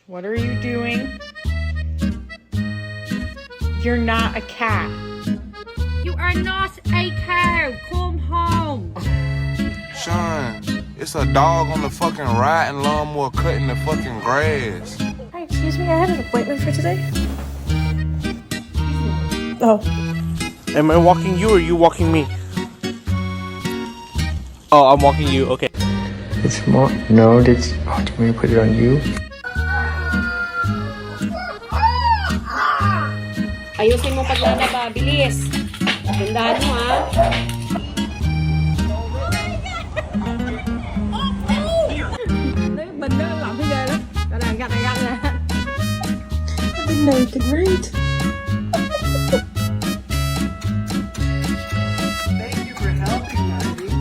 What are you doing? You're not a cat. You are not a cow. Come home. Sean, it's a dog on the fucking riding lawnmower cutting the fucking grass. Hi, excuse me, I had an appointment for today. Oh. Am I walking you or you walking me? Oh, I'm walking you, okay. It's more. No, that's. Oh, do you want me to put it on you? Ayusin mo paglalaba. Bilis. Gandaan mo, ha? I've been naked, right?